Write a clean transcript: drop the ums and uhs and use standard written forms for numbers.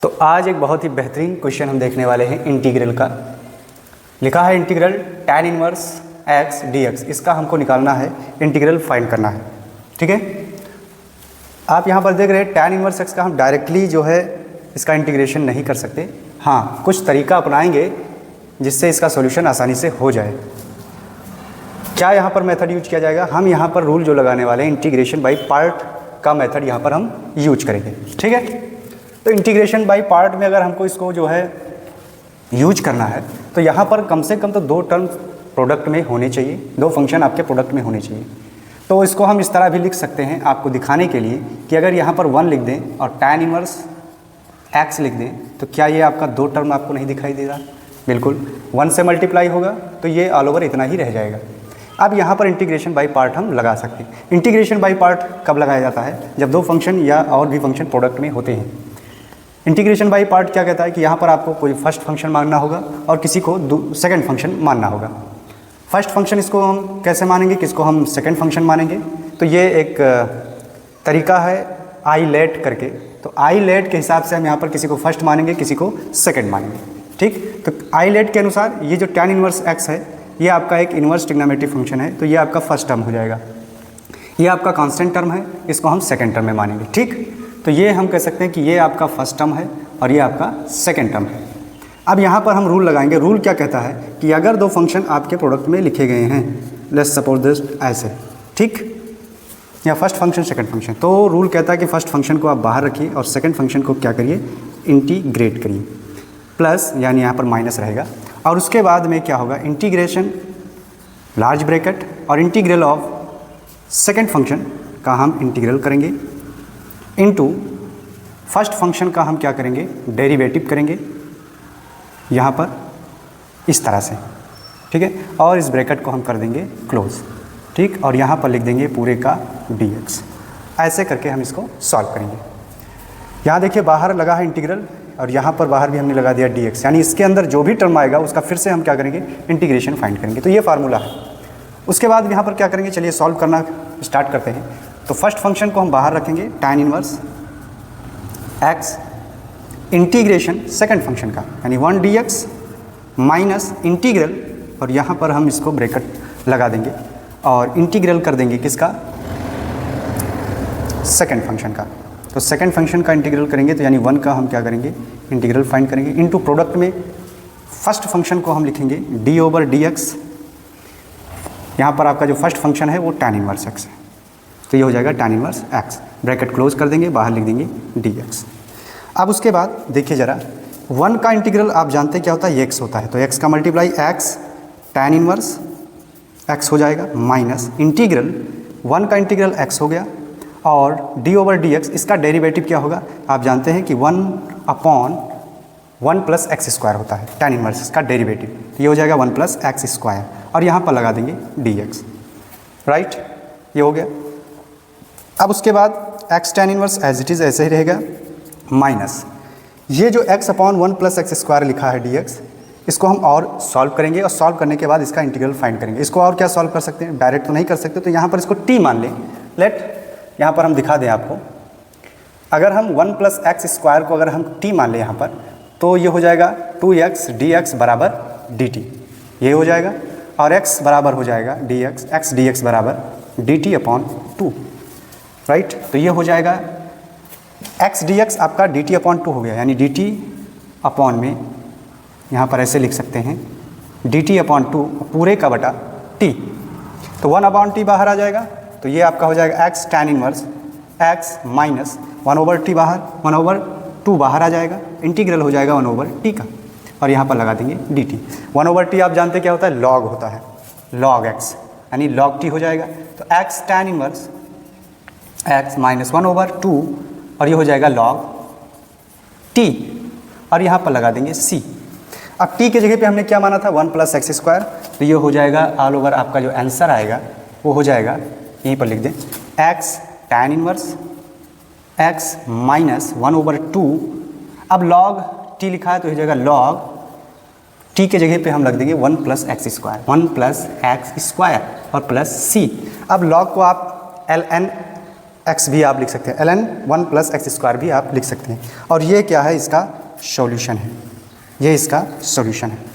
तो आज एक बहुत ही बेहतरीन क्वेश्चन हम देखने वाले हैं इंटीग्रल का। लिखा है integral tan inverse x dx, इसका हमको निकालना है, इंटीग्रल फाइंड करना है। ठीक है, आप यहाँ पर देख रहे हैं tan इनवर्स x का हम डायरेक्टली जो है इसका इंटीग्रेशन नहीं कर सकते। हाँ, कुछ तरीका अपनाएंगे जिससे इसका सॉल्यूशन आसानी से हो जाए। क्या यहाँ पर मेथड यूज किया जाएगा? हम यहाँ पर रूल जो लगाने वाले हैं इंटीग्रेशन बाई पार्ट का मेथड यहाँ पर हम यूज करेंगे। ठीक है, तो इंटीग्रेशन बाई पार्ट में अगर हमको इसको जो है यूज करना है तो यहाँ पर कम से कम तो दो टर्म प्रोडक्ट में होने चाहिए, दो फंक्शन आपके प्रोडक्ट में होने चाहिए। तो इसको हम इस तरह भी लिख सकते हैं आपको दिखाने के लिए कि अगर यहाँ पर 1 लिख दें और tan इनवर्स x लिख दें तो क्या ये आपका दो टर्म आपको नहीं दिखाई दे रहा? बिल्कुल, 1 से मल्टीप्लाई होगा तो ये ऑल ओवर इतना ही रह जाएगा। अब यहाँ पर इंटीग्रेशन बाई पार्ट हम लगा सकते हैं। इंटीग्रेशन बाई पार्ट कब लगाया जाता है? जब दो फंक्शन या और भी फंक्शन प्रोडक्ट में होते हैं। इंटीग्रेशन बाई पार्ट क्या कहता है कि यहाँ पर आपको कोई फर्स्ट फंक्शन मानना होगा और किसी को सेकंड फंक्शन मानना होगा। फर्स्ट फंक्शन इसको हम कैसे मानेंगे, किसको हम सेकंड फंक्शन मानेंगे? तो ये एक तरीका है आई लेट करके। तो आई लेट के हिसाब से हम यहाँ पर किसी को फर्स्ट मानेंगे, किसी को सेकंड मानेंगे। ठीक, तो आई लेट के अनुसार ये जो tan इनवर्स x है ये आपका एक इनवर्स ट्रिग्नोमेट्रिक फंक्शन है, तो ये आपका फर्स्ट टर्म हो जाएगा। ये आपका कांस्टेंट टर्म है, इसको हम सेकंड टर्म में मानेंगे। ठीक, तो ये हम कह सकते हैं कि ये आपका फर्स्ट टर्म है और ये आपका सेकंड टर्म है। अब यहाँ पर हम रूल लगाएंगे। रूल क्या कहता है कि अगर दो फंक्शन आपके प्रोडक्ट में लिखे गए हैं, लेट्स सपोज दिस ऐसे, ठीक, या फर्स्ट फंक्शन सेकंड फंक्शन, तो रूल कहता है कि फर्स्ट फंक्शन को आप बाहर रखिए और सेकंड फंक्शन को क्या करिए, इंटीग्रेट करिए। प्लस यानी यहाँ पर माइनस रहेगा और उसके बाद में क्या होगा, इंटीग्रेशन लार्ज ब्रैकेट और इंटीग्रल ऑफ सेकंड फंक्शन का हम इंटीग्रल करेंगे इनटू फर्स्ट फंक्शन का हम क्या करेंगे, डेरिवेटिव करेंगे यहाँ पर इस तरह से। ठीक है, और इस ब्रैकेट को हम कर देंगे क्लोज। ठीक, और यहाँ पर लिख देंगे पूरे का dx। ऐसे करके हम इसको सॉल्व करेंगे। यहाँ देखिए बाहर लगा है इंटीग्रल और यहाँ पर बाहर भी हमने लगा दिया dx, यानी इसके अंदर जो भी टर्म आएगा उसका फिर से हम क्या करेंगे, इंटीग्रेशन फाइंड करेंगे। तो ये फार्मूला है। उसके बाद यहाँ पर क्या करेंगे, चलिए सॉल्व करना स्टार्ट करते हैं। तो फर्स्ट फंक्शन को हम बाहर रखेंगे, tan inverse x integration second function का यानी 1 dx माइनस इंटीग्रल, और यहाँ पर हम इसको ब्रैकेट लगा देंगे और इंटीग्रल कर देंगे किसका, सेकंड फंक्शन का। तो सेकंड फंक्शन का इंटीग्रल करेंगे तो यानी 1 का हम क्या करेंगे, इंटीग्रल फाइंड करेंगे इनटू प्रोडक्ट में फर्स्ट फंक्शन को हम लिखेंगे d/dx। यहाँ पर आपका जो फर्स्ट फंक्शन है वो tan इनवर्स x है, तो ये हो जाएगा tan inverse x। Bracket close कर देंगे, बाहर लिख देंगे dx। अब उसके बाद देखिए ज़रा, 1 का इंटीग्रल आप जानते हैं क्या होता है, x होता है। तो x का multiply x tan inverse x हो जाएगा माइनस इंटीग्रल 1 का इंटीग्रल x हो गया और d/dx इसका डेरिवेटिव क्या होगा, आप जानते हैं कि 1/1 + x² होता है tan इनवर्स इसका डेरिवेटिव। तो ये हो जाएगा 1 + x² और यहाँ पर लगा देंगे dx। राइट, ये हो गया। अब उसके बाद x tan inverse as it is ऐसे ही रहेगा माइनस ये जो x/1 + x² लिखा है dx, इसको हम और सॉल्व करेंगे और सॉल्व करने के बाद इसका इंटीग्रल फाइंड करेंगे। इसको और क्या सॉल्व कर सकते हैं, डायरेक्ट तो नहीं कर सकते, तो यहाँ पर इसको t मान लें। लेट यहाँ पर हम दिखा दें आपको, अगर हम 1 + x² को अगर हम t मान लें यहाँ पर, तो ये हो जाएगा 2x dx = dt, ये हो जाएगा और x बराबर हो जाएगा dx, x dx = dt/2। Right, तो ये हो जाएगा x dx आपका dt/2 हो गया, यानी dt/ में यहाँ पर ऐसे लिख सकते हैं dt/2 पूरे का बटा t। तो 1/t बाहर आ जाएगा, तो ये आपका हो जाएगा x tan inverse x minus 1/t बाहर, 1/2 बाहर आ जाएगा, इंटीग्रल हो जाएगा 1/t का और यहाँ पर लगा देंगे dt। 1/t आप जानते क्या होता है, log होता है, log x यानी log t हो जाएगा। तो x tan inverse x minus 1/2 और ये हो जाएगा log t और यहाँ पर लगा देंगे c। अब t के जगह पे हमने क्या माना था, 1 + x², तो ये हो जाएगा ऑल ओवर आपका जो आंसर आएगा वो हो जाएगा, यहीं पर लिख दें x tan inverse x minus 1/2। अब log t लिखा है तो ये हो जाएगा log t के जगह पे हम रख देंगे 1 + x², 1 + x² और प्लस c। अब log को आप ln एक्स भी आप लिख सकते हैं, ln 1 + x² भी आप लिख सकते हैं। और ये क्या है, इसका सॉल्यूशन है, ये इसका सॉल्यूशन है।